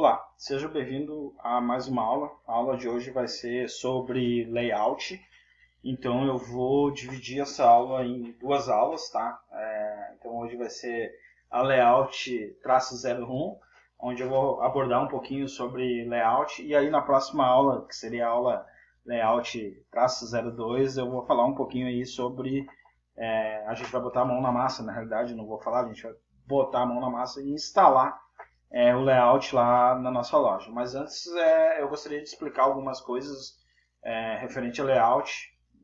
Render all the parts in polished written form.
Olá, seja bem-vindo a mais uma aula. A aula de hoje vai ser sobre layout. Então eu vou dividir essa aula em duas aulas, tá? Então hoje vai ser a layout-01, onde eu vou abordar um pouquinho sobre layout. E aí na próxima aula, que seria a aula layout-02, eu vou falar um pouquinho aí sobre... a gente vai botar a mão na massa, na realidade, não vou falar, a gente vai botar a mão na massa e instalar o layout lá na nossa loja. Mas antes eu gostaria de explicar algumas coisas referente ao layout,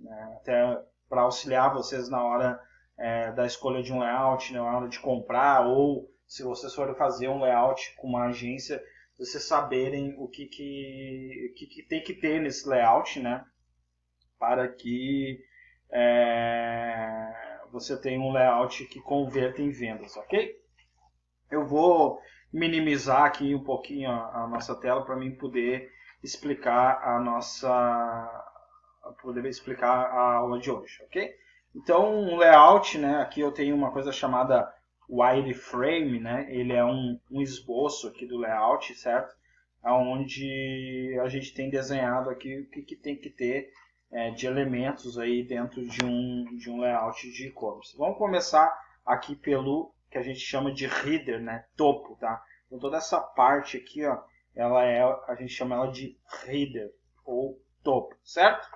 né, até para auxiliar vocês na hora da escolha de um layout, na hora de comprar, ou se vocês forem fazer um layout com uma agência, vocês saberem o que tem que ter nesse layout, né, para que você tenha um layout que converta em vendas, ok? Eu vou minimizar aqui um pouquinho a nossa tela para mim poder explicar a aula de hoje, ok? Então, um layout, né? Aqui eu tenho uma coisa chamada wireframe, né? Ele é um esboço aqui do layout, certo? Onde a gente tem desenhado aqui o que tem que ter de elementos aí dentro de um layout de e-commerce. Vamos começar aqui pelo que a gente chama de header, né? Topo, tá? Então toda essa parte aqui, ó, a gente chama ela de header ou topo, certo?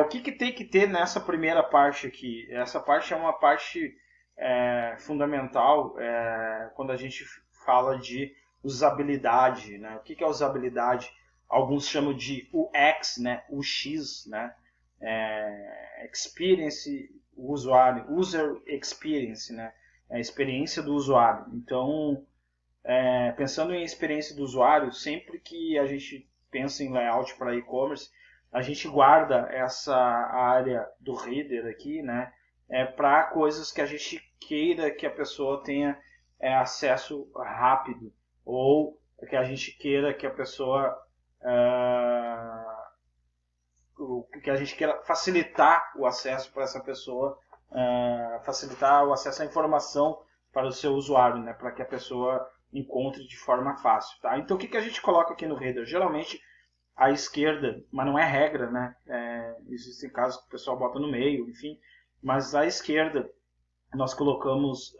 O que tem que ter nessa primeira parte aqui? Essa parte é uma parte fundamental quando a gente fala de usabilidade, né? O que é usabilidade? Alguns chamam de UX, né? UX, né? Experience, o usuário, User Experience, né? A experiência do usuário. Então, pensando em experiência do usuário, sempre que a gente pensa em layout para e-commerce, a gente guarda essa área do header aqui, né, para coisas que a gente queira que a pessoa tenha acesso rápido, ou que a gente queira que a pessoa que a gente queira facilitar o acesso para essa pessoa, facilitar o acesso à informação para o seu usuário, né, para que a pessoa encontre de forma fácil. Tá? Então o que a gente coloca aqui no header? Geralmente à esquerda, mas não é regra, né? Existem casos que o pessoal bota no meio, enfim, mas à esquerda nós colocamos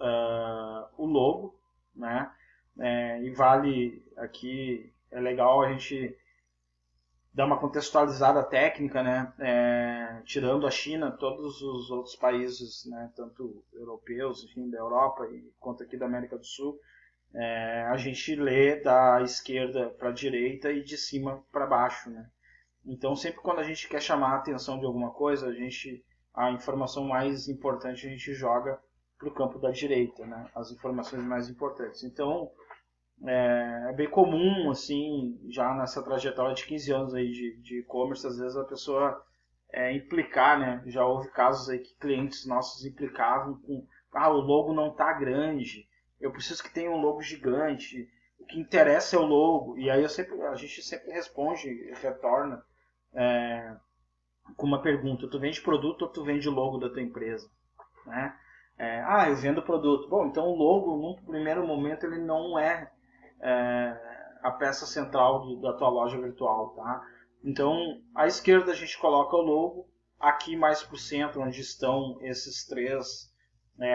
o logo, né? E vale aqui, é legal a gente dar uma contextualizada técnica, né? Tirando a China, todos os outros países, né? Tanto europeus, enfim, da Europa e quanto aqui da América do Sul, a gente lê da esquerda para a direita e de cima para baixo, né? Então sempre quando a gente quer chamar a atenção de alguma coisa, a informação mais importante a gente joga para o campo da direita, né? As informações mais importantes. Então é bem comum, assim, já nessa trajetória de 15 anos aí de e-commerce, às vezes a pessoa implicar, né? Já houve casos aí que clientes nossos implicavam com o logo não está grande, eu preciso que tenha um logo gigante, o que interessa é o logo. E aí a gente sempre responde, retorna com uma pergunta: tu vende produto ou tu vende o logo da tua empresa? Né? Eu vendo produto. Bom, então o logo, no primeiro momento, ele não é a peça central da tua loja virtual. Tá? Então, à esquerda a gente coloca o logo, aqui mais para o centro, onde estão esses três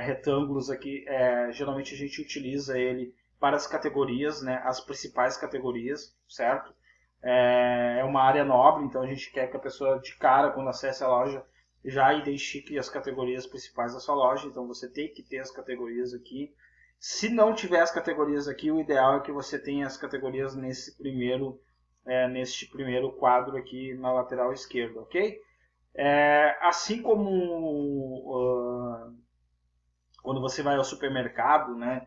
retângulos aqui, geralmente a gente utiliza ele para as categorias, né, as principais categorias, certo? É uma área nobre, então a gente quer que a pessoa de cara, quando acesse a loja, já identifique as categorias principais da sua loja, então você tem que ter as categorias aqui. Se não tiver as categorias aqui, o ideal é que você tenha as categorias neste primeiro quadro aqui na lateral esquerda, ok? Assim como quando você vai ao supermercado, né?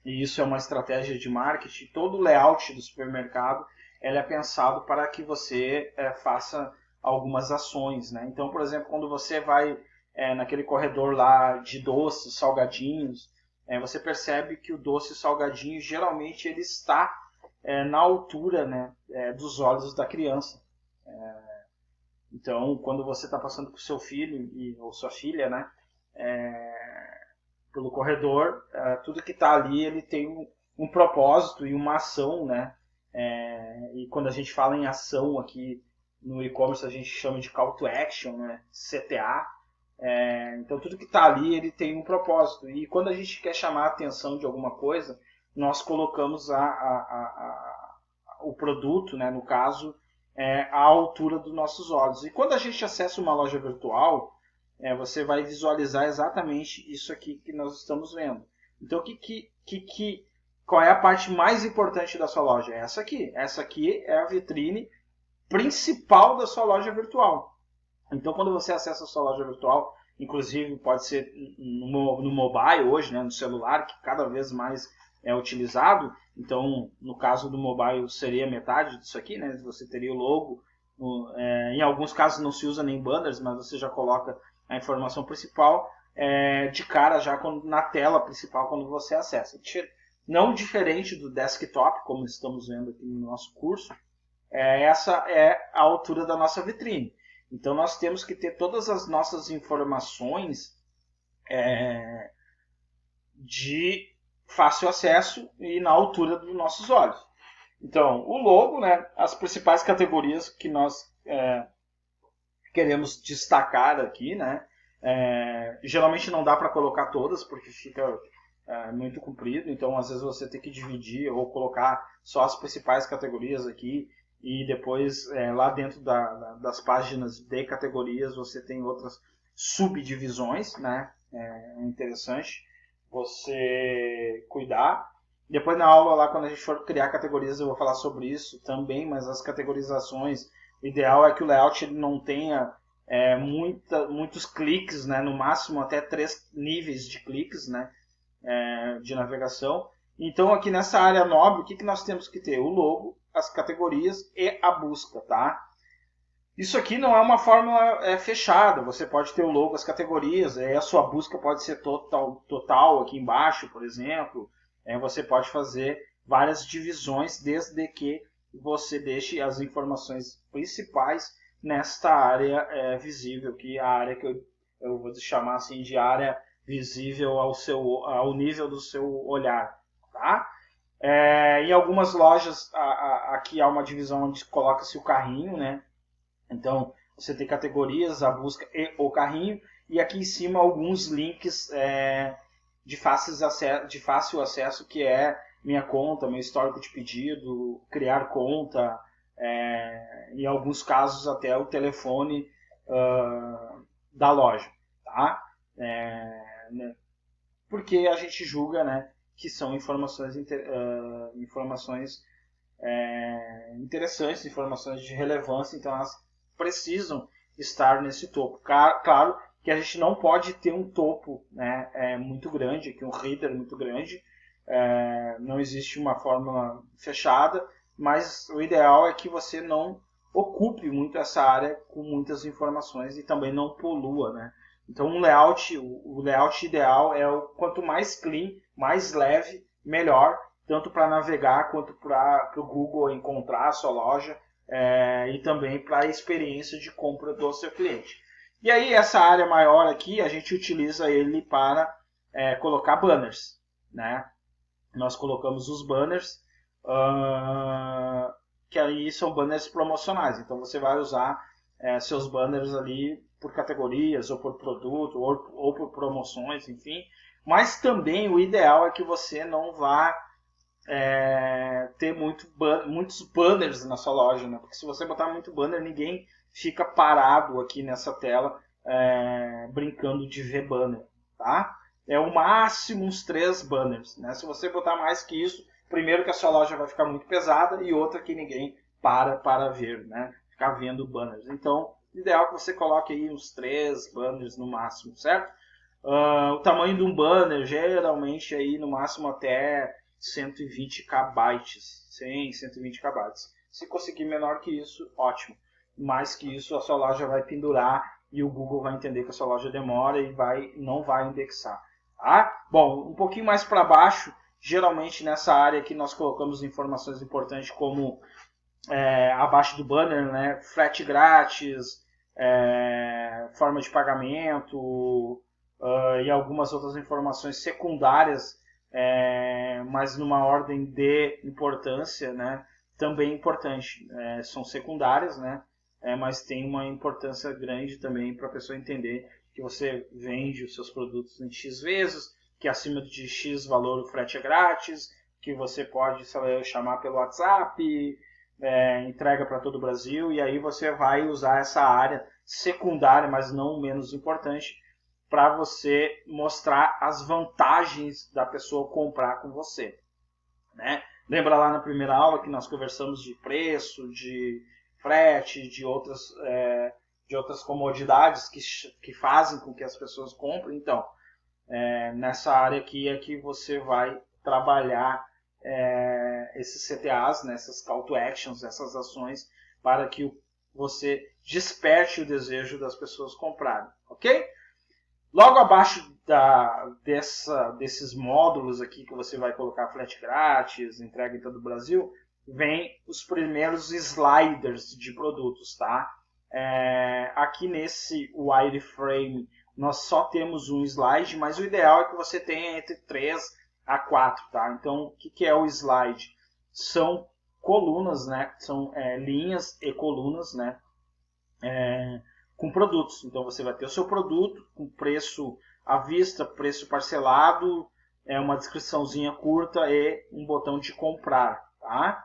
E isso é uma estratégia de marketing, todo o layout do supermercado ele é pensado para que você faça algumas ações, né? Então, por exemplo, quando você vai naquele corredor lá de doces, salgadinhos, você percebe que o doce salgadinho geralmente ele está na altura, né, dos olhos da criança. Então, quando você está passando com seu filho ou sua filha, né, pelo corredor, tudo que está ali ele tem um propósito e uma ação, né? E quando a gente fala em ação aqui no e-commerce, a gente chama de Call to Action, né? CTA. Então tudo que está ali ele tem um propósito. E quando a gente quer chamar a atenção de alguma coisa, nós colocamos o produto, né, no caso, à altura dos nossos olhos. E quando a gente acessa uma loja virtual, você vai visualizar exatamente isso aqui que nós estamos vendo. Então qual é a parte mais importante da sua loja? Essa aqui. Essa aqui é a vitrine principal da sua loja virtual. Então, quando você acessa a sua loja virtual, inclusive pode ser no mobile hoje, né, no celular, que cada vez mais é utilizado. Então, no caso do mobile, seria metade disso aqui, né? Você teria o logo. Em alguns casos não se usa nem banners, mas você já coloca a informação principal de cara já na tela principal quando você acessa. Não diferente do desktop, como estamos vendo aqui no nosso curso, essa é a altura da nossa vitrine. Então nós temos que ter todas as nossas informações de fácil acesso e na altura dos nossos olhos. Então, o logo, né, as principais categorias que nós queremos destacar aqui, né, geralmente não dá para colocar todas porque fica muito comprido, então às vezes você tem que dividir ou colocar só as principais categorias aqui e depois lá dentro das páginas de categorias você tem outras subdivisões, né? É interessante você cuidar. Depois na aula lá, quando a gente for criar categorias, eu vou falar sobre isso também, mas as categorizações, o ideal é que o layout ele não tenha muitos cliques, né? No máximo até 3 níveis de cliques, né? De navegação. Então aqui nessa área nobre, o que nós temos que ter? O logo, as categorias e a busca, tá? Isso aqui não é uma fórmula fechada, você pode ter o logo, as categorias, a sua busca pode ser total aqui embaixo, por exemplo, você pode fazer várias divisões desde que você deixe as informações principais nesta área visível, que é a área que eu vou chamar assim de área visível ao nível do seu olhar, tá? Em algumas lojas aqui há uma divisão onde coloca-se o carrinho, né? Então você tem categorias, a busca e o carrinho, e aqui em cima alguns links de fácil acesso, que é minha conta, meu histórico de pedido, criar conta, em alguns casos até o telefone da loja, tá? Né? Porque a gente julga, né, que são informações interessantes, informações de relevância, então elas precisam estar nesse topo. Claro que a gente não pode ter um topo, né, muito grande, aqui um header muito grande, não existe uma fórmula fechada, mas o ideal é que você não ocupe muito essa área com muitas informações e também não polua, né? Então o layout ideal é quanto mais clean, mais leve, melhor, tanto para navegar quanto para o Google encontrar a sua loja e também para a experiência de compra do seu cliente. E aí essa área maior aqui, a gente utiliza ele para colocar banners, né? Nós colocamos os banners, que aí são banners promocionais, então você vai usar seus banners ali por categorias, ou por produto, ou por promoções, enfim. Mas também o ideal é que você não vá ter muitos banners na sua loja, né? Porque se você botar muito banner, ninguém fica parado aqui nessa tela brincando de ver banner, tá? O máximo uns 3 banners, né? Se você botar mais que isso, primeiro que a sua loja vai ficar muito pesada e outra que ninguém para ver, né? Ficar vendo banners. Então, o ideal é que você coloque aí uns 3 banners no máximo, certo? O tamanho de um banner, geralmente aí no máximo até 120 KB, 100, 120 KB. Se conseguir menor que isso, ótimo. Mais que isso, a sua loja vai pendurar e o Google vai entender que a sua loja demora e não vai indexar. Tá? Bom, um pouquinho mais para baixo, geralmente nessa área aqui nós colocamos informações importantes como abaixo do banner, né? Frete grátis, forma de pagamento e algumas outras informações secundárias mas numa ordem de importância, né, também importante. São secundárias, né, mas tem uma importância grande também para a pessoa entender que você vende os seus produtos em X vezes, que acima de X valor o frete é grátis, que você pode, sei lá, chamar pelo WhatsApp, entrega para todo o Brasil, e aí você vai usar essa área secundária, mas não menos importante, para você mostrar as vantagens da pessoa comprar com você, né? Lembra lá na primeira aula que nós conversamos de preço, de frete, de outras comodidades que fazem com que as pessoas comprem? Então, nessa área aqui é que você vai trabalhar esses CTAs, né, essas call to actions, essas ações, para que você desperte o desejo das pessoas comprarem, ok? Logo abaixo desses módulos aqui que você vai colocar frete grátis, entrega em todo o Brasil, vem os primeiros sliders de produtos, tá? Aqui nesse wireframe nós só temos um slide, mas o ideal é que você tenha entre 3 a 4, tá? Então, o que é o slide? São colunas, né? São linhas e colunas, né? Com produtos. Então, você vai ter o seu produto com preço à vista, preço parcelado, uma descriçãozinha curta e um botão de comprar, tá?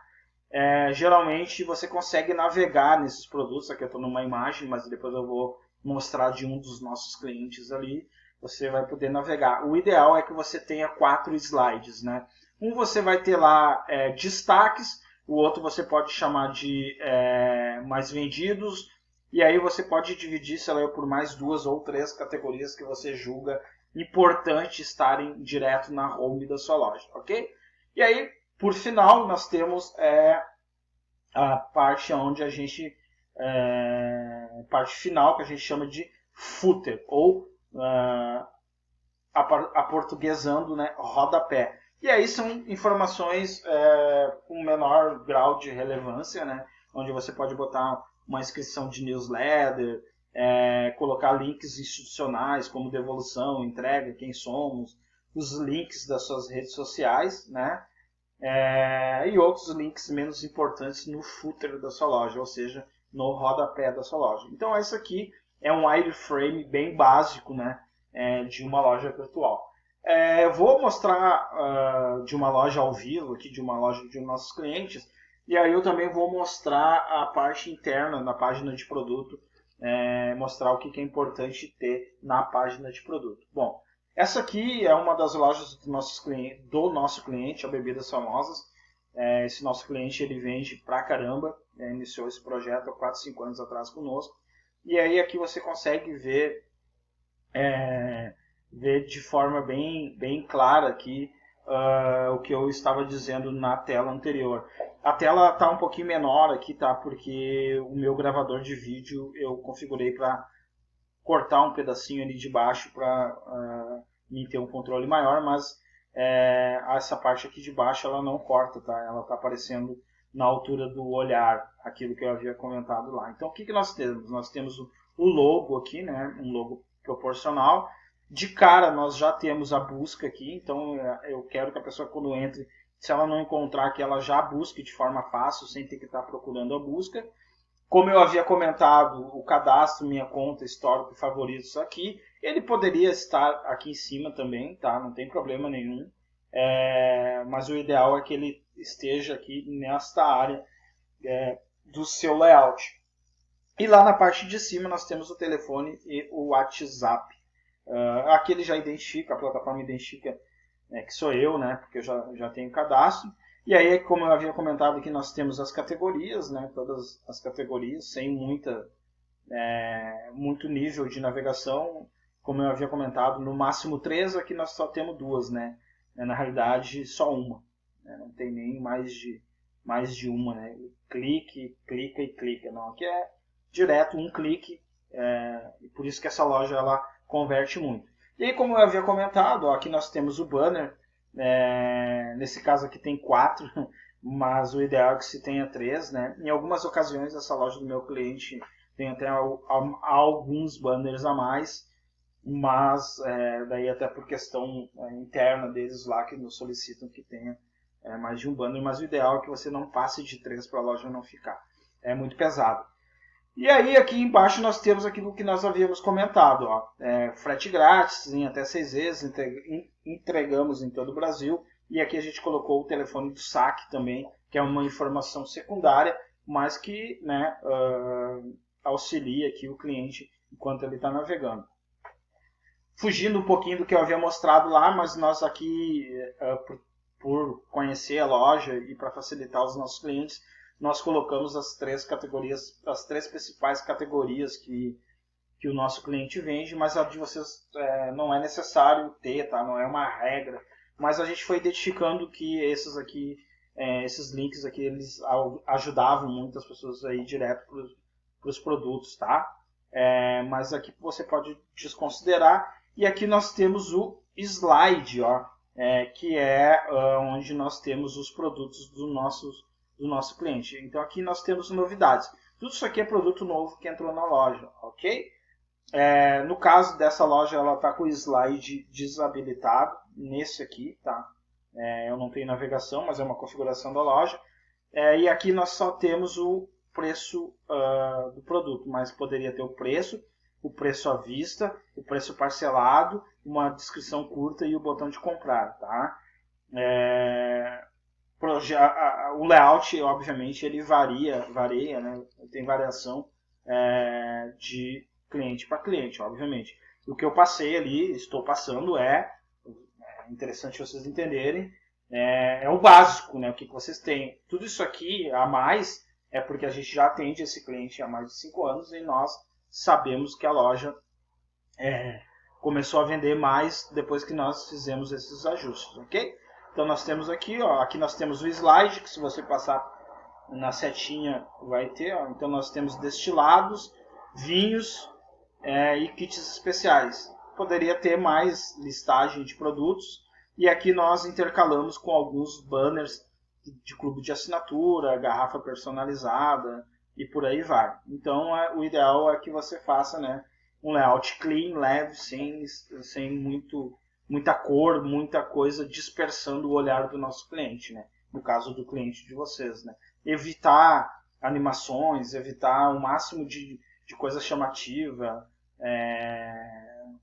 Geralmente, você consegue navegar nesses produtos. Aqui eu estou numa imagem, mas depois eu vou mostrar de um dos nossos clientes ali. Você vai poder navegar. O ideal é que você tenha 4 slides, né? Um você vai ter lá destaques, o outro você pode chamar de mais vendidos, e aí você pode dividir, sei lá, por mais 2 ou 3 categorias que você julga importante estarem direto na home da sua loja, ok? E aí, por final, nós temos a parte onde a gente parte final, que a gente chama de footer, ou aportuguesando, né, rodapé. E aí são informações com menor grau de relevância, né, onde você pode botar uma inscrição de newsletter, colocar links institucionais como devolução, entrega, quem somos, os links das suas redes sociais, né, e outros links menos importantes no footer da sua loja, ou seja, no rodapé da sua loja. Então, esse aqui é um wireframe bem básico, né, de uma loja virtual. Eu vou mostrar de uma loja ao vivo, aqui de uma loja de nossos clientes, e aí eu também vou mostrar a parte interna na página de produto, mostrar o que é importante ter na página de produto. Bom, essa aqui é uma das lojas do nosso cliente, a Bebidas Famosas. Esse nosso cliente ele vende pra caramba, iniciou esse projeto há 4, 5 anos atrás conosco. E aí aqui você consegue ver de forma bem clara aqui o que eu estava dizendo na tela anterior. A tela está um pouquinho menor aqui, tá? Porque o meu gravador de vídeo eu configurei para cortar um pedacinho ali de baixo para mim ter um controle maior, mas essa parte aqui de baixo ela não corta, tá? Ela está aparecendo na altura do olhar, aquilo que eu havia comentado lá. Então o que nós temos? Nós temos o logo aqui, né? Um logo proporcional. De cara nós já temos a busca aqui, então eu quero que a pessoa quando entre, se ela não encontrar, que ela já busque de forma fácil, sem ter que estar procurando a busca. Como eu havia comentado, o cadastro, minha conta, histórico e favoritos aqui, ele poderia estar aqui em cima também, tá? Não tem problema nenhum. Mas o ideal é que ele esteja aqui nesta área do seu layout. E lá na parte de cima nós temos o telefone e o WhatsApp. Aqui ele já identifica, a plataforma identifica que sou eu, né? Porque eu já tenho cadastro. E aí, como eu havia comentado aqui, nós temos as categorias, né? Todas as categorias, sem muito nível de navegação. Como eu havia comentado, no máximo 3, aqui nós só temos 2, né? Na realidade, só uma. Não tem nem mais de uma, né? Clique, clica e clica. Não, aqui é direto um clique. E por isso que essa loja ela converte muito. E aí, como eu havia comentado, aqui nós temos o banner. Nesse caso aqui tem 4, mas o ideal é que se tenha 3, né? Em algumas ocasiões essa loja do meu cliente tem até alguns banners a mais, mas daí até por questão interna deles lá que nos solicitam que tenha mais de um banner, mas o ideal é que você não passe de 3 para a loja não ficar. É muito pesado. E aí aqui embaixo nós temos aquilo que nós havíamos comentado, ó, frete grátis em até 6 vezes, entregamos em todo o Brasil, e aqui a gente colocou o telefone do saque também, que é uma informação secundária, mas que, né, auxilia aqui o cliente enquanto ele está navegando. Fugindo um pouquinho do que eu havia mostrado lá, mas nós aqui, por conhecer a loja e para facilitar os nossos clientes, nós colocamos as 3 categorias, as 3 principais categorias que o nosso cliente vende, mas a de vocês não é necessário ter, tá? Não é uma regra, mas a gente foi identificando que esses links aqui, eles ajudavam muito as pessoas a ir direto para os produtos, tá? Mas aqui você pode desconsiderar, e aqui nós temos o slide, ó, que é onde nós temos os produtos do nosso cliente. Então aqui nós temos novidades. Tudo isso aqui é produto novo que entrou na loja, ok? No caso dessa loja, ela está com o slide desabilitado, nesse aqui, tá? Eu não tenho navegação, mas é uma configuração da loja. E aqui nós só temos o preço do produto, mas poderia ter o preço à vista, o preço parcelado, uma descrição curta e o botão de comprar, tá? O layout, obviamente, ele varia, né? Tem variação de cliente para cliente, obviamente. O que eu passei ali, estou passando, é interessante vocês entenderem, é o básico, né? O que vocês têm. Tudo isso aqui a mais é porque a gente já atende esse cliente há mais de 5 anos e nós sabemos que a loja começou a vender mais depois que nós fizemos esses ajustes, ok? Então nós temos aqui, ó, aqui nós temos o slide, que se você passar na setinha vai ter, ó, então nós temos destilados, vinhos e kits especiais. Poderia ter mais listagem de produtos, e aqui nós intercalamos com alguns banners de clube de assinatura, garrafa personalizada e por aí vai. Então o ideal é que você faça, né, um layout clean, leve, sem muita cor, muita coisa dispersando o olhar do nosso cliente, né? No caso do cliente de vocês, né? Evitar animações, evitar o máximo de coisa chamativa.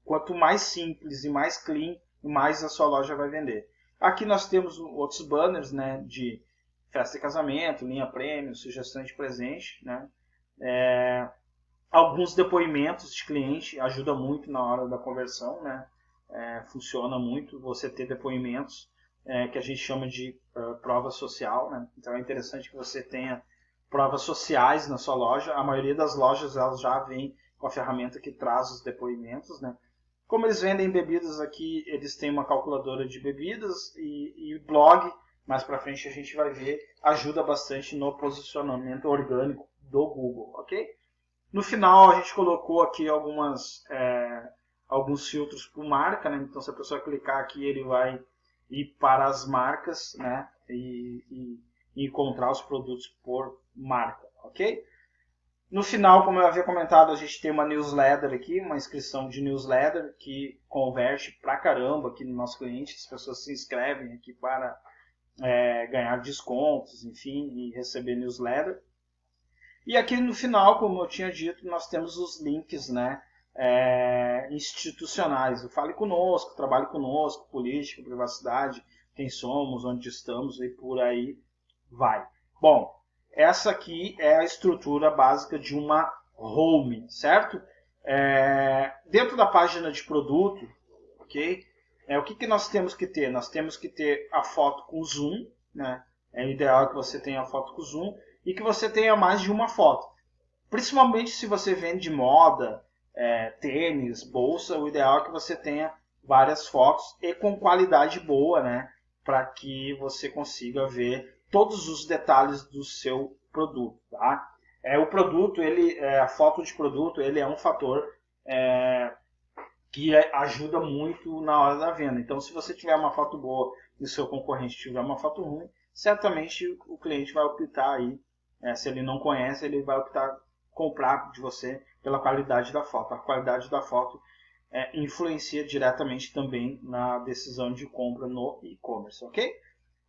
Quanto mais simples e mais clean, mais a sua loja vai vender. Aqui nós temos outros banners, né, de festa e casamento, linha prêmio, sugestão de presente, né? Alguns depoimentos de cliente ajuda muito na hora da conversão, né? Funciona muito você ter depoimentos que a gente chama de prova social, né? Então é interessante que você tenha provas sociais na sua loja. A maioria das lojas elas já vem com a ferramenta que traz os depoimentos, né? Como eles vendem bebidas aqui, eles têm uma calculadora de bebidas e blog, mais para frente a gente vai ver, ajuda bastante no posicionamento orgânico do Google, ok? No final a gente colocou aqui alguns filtros por marca, né? Então se a pessoa clicar aqui ele vai ir para as marcas, né? E encontrar os produtos por marca, ok? No final, como eu havia comentado, a gente tem uma newsletter aqui, uma inscrição de newsletter que converte pra caramba aqui no nosso cliente. As pessoas se inscrevem aqui para ganhar descontos, enfim, e receber newsletter. E aqui no final, como eu tinha dito, nós temos os links, né, institucionais. O Fale Conosco, Trabalhe Conosco, Política, Privacidade, Quem Somos, Onde Estamos e por aí vai. Bom, essa aqui é a estrutura básica de uma home, certo? Dentro da página de produto, ok? O que nós temos que ter? Nós temos que ter a foto com zoom, né? É ideal que você tenha a foto com zoom e que você tenha mais de uma foto. Principalmente se você vende moda, tênis, bolsa, o ideal é que você tenha várias fotos e com qualidade boa, né? Para que você consiga ver todos os detalhes do seu produto, tá? O produto, a foto de produto, ele é um fator que ajuda muito na hora da venda. Então, se você tiver uma foto boa e o seu concorrente tiver uma foto ruim, certamente o cliente vai optar aí, se ele não conhece, ele vai optar comprar de você pela qualidade da foto. A qualidade da foto influencia diretamente também na decisão de compra no e-commerce, ok?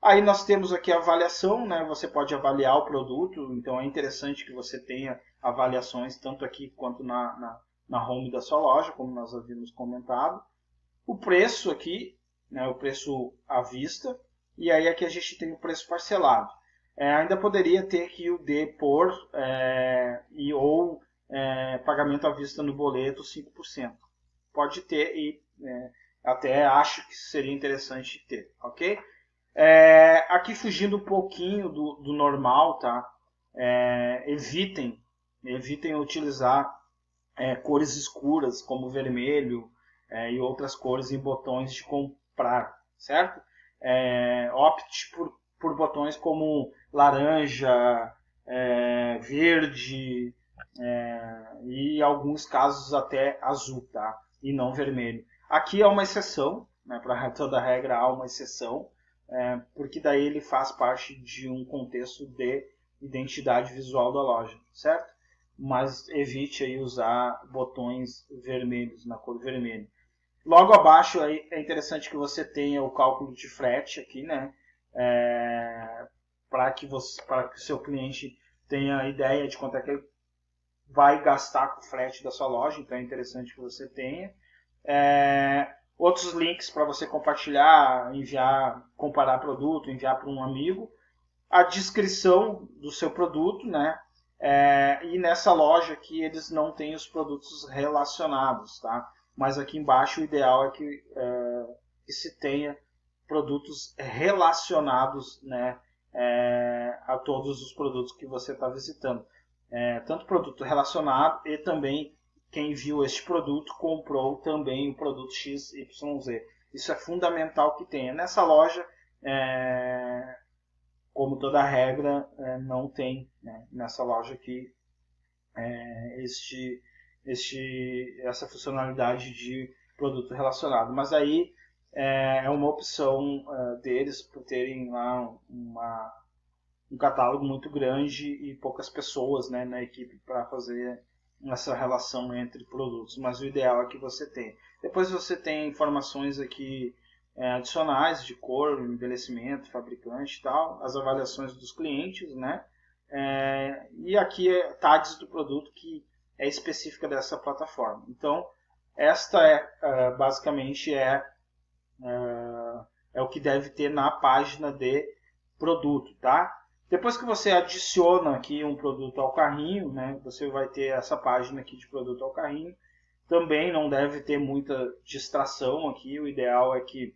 Aí nós temos aqui a avaliação, né? Você pode avaliar o produto, então é interessante que você tenha avaliações tanto aqui quanto na home da sua loja, como nós havíamos comentado. O preço aqui, né? O preço à vista, e aí aqui a gente tem o preço parcelado. Ainda poderia ter aqui o D por ou pagamento à vista no boleto 5%. Pode ter e até acho que seria interessante ter, ok? Aqui fugindo um pouquinho do normal, tá? Evitem utilizar cores escuras como vermelho e outras cores em botões de comprar, certo? Opte por botões como laranja, verde e em alguns casos até azul, tá? E não vermelho. Aqui é uma exceção, né? Para toda regra há uma exceção, porque daí ele faz parte de um contexto de identidade visual da loja, certo? Mas evite aí usar botões vermelhos, na cor vermelha. Logo abaixo aí é interessante que você tenha o cálculo de frete aqui, né? Para que o seu cliente tenha a ideia de quanto é que ele vai gastar com o frete da sua loja, então é interessante que você tenha. Outros links para você compartilhar, enviar, comparar produto, enviar para um amigo. A descrição do seu produto, né? E nessa loja aqui eles não têm os produtos relacionados, tá? Mas aqui embaixo o ideal é que se tenha produtos relacionados, né? A todos os produtos que você está visitando. Tanto produto relacionado e também quem viu este produto comprou também o produto XYZ. Isso é fundamental que tenha. Nessa loja, como toda regra, não tem, né, nessa loja aqui essa funcionalidade de produto relacionado. Mas aí é uma opção deles por terem lá um catálogo muito grande e poucas pessoas, né, na equipe para fazer essa relação entre produtos, mas o ideal é que você tenha. Depois você tem informações aqui adicionais de cor, envelhecimento, fabricante e tal, as avaliações dos clientes, né? E aqui tags do produto que é específica dessa plataforma. Então, esta basicamente o que deve ter na página de produto, tá? Depois que você adiciona aqui um produto ao carrinho, né, você vai ter essa página aqui de produto ao carrinho. Também não deve ter muita distração aqui. O ideal é que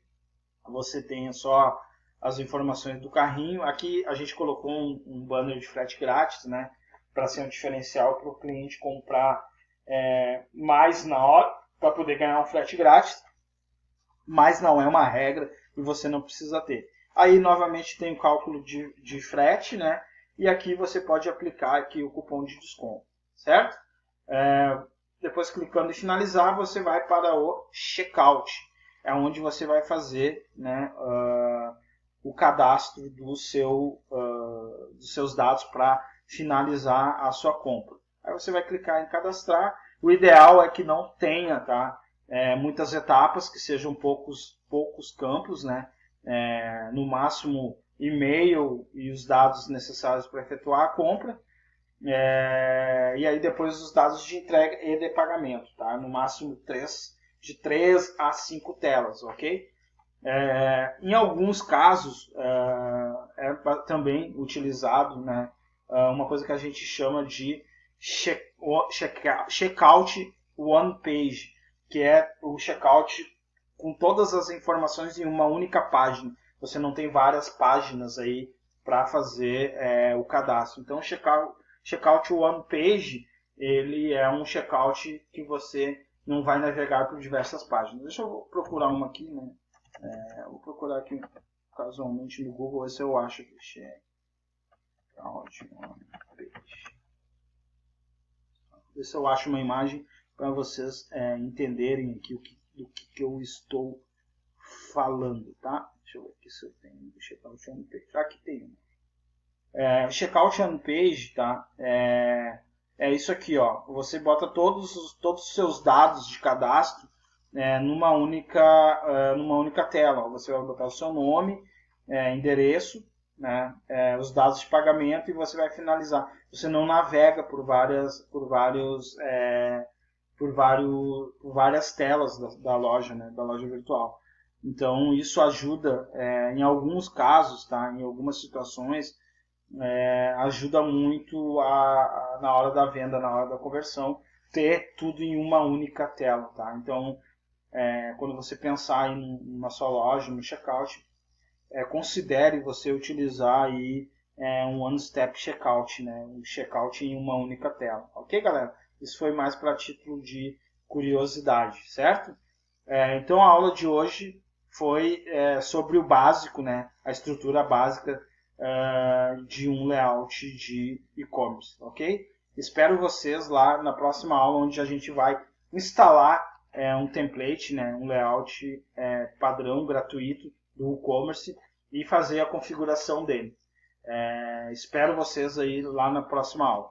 você tenha só as informações do carrinho. Aqui a gente colocou um banner de frete grátis, né, para ser um diferencial para o cliente comprar mais na hora, para poder ganhar um frete grátis. Mas não é uma regra e você não precisa ter. Aí novamente tem o cálculo de frete, né? E aqui você pode aplicar aqui o cupom de desconto, certo? Depois clicando em finalizar, você vai para o checkout. É onde você vai fazer, né, o cadastro dos seus dados para finalizar a sua compra. Aí você vai clicar em cadastrar. O ideal é que não tenha, tá? Muitas etapas, que sejam poucos campos, né? No máximo e-mail e os dados necessários para efetuar a compra. E aí depois os dados de entrega e de pagamento, tá? No máximo de 3 a 5 telas, ok? Em alguns casos é também utilizado, né, uma coisa que a gente chama de checkout one page, que é o checkout com todas as informações em uma única página. Você não tem várias páginas aí para fazer o cadastro. Então, checkout one page, ele é um checkout que você não vai navegar por diversas páginas. Deixa eu procurar uma aqui, né? Vou procurar aqui casualmente no Google, ver se eu acho que checkout one page. Ver se eu acho uma imagem para vocês entenderem aqui do que eu estou falando, tá? Deixa eu ver aqui se eu tenho do checkout on page. Aqui tem um. Checkout on page, tá? É isso aqui, ó. Você bota todos os seus dados de cadastro numa única tela. Você vai botar o seu nome, endereço, né, os dados de pagamento e você vai finalizar. Você não navega por várias telas da loja, né, da loja virtual. Então isso ajuda em alguns casos, tá, em algumas situações, ajuda muito na hora da venda, na hora da conversão, ter tudo em uma única tela, tá? Então quando você pensar em uma só loja, no checkout, considere você utilizar aí um one-step checkout, né? Um checkout em uma única tela. Ok, galera? Isso foi mais para título de curiosidade, certo? Então a aula de hoje foi sobre o básico, né? A estrutura básica de um layout de e-commerce, ok? Espero vocês lá na próxima aula, onde a gente vai instalar um template, né? Um layout padrão, gratuito do e-commerce e fazer a configuração dele. Espero vocês aí lá na próxima aula.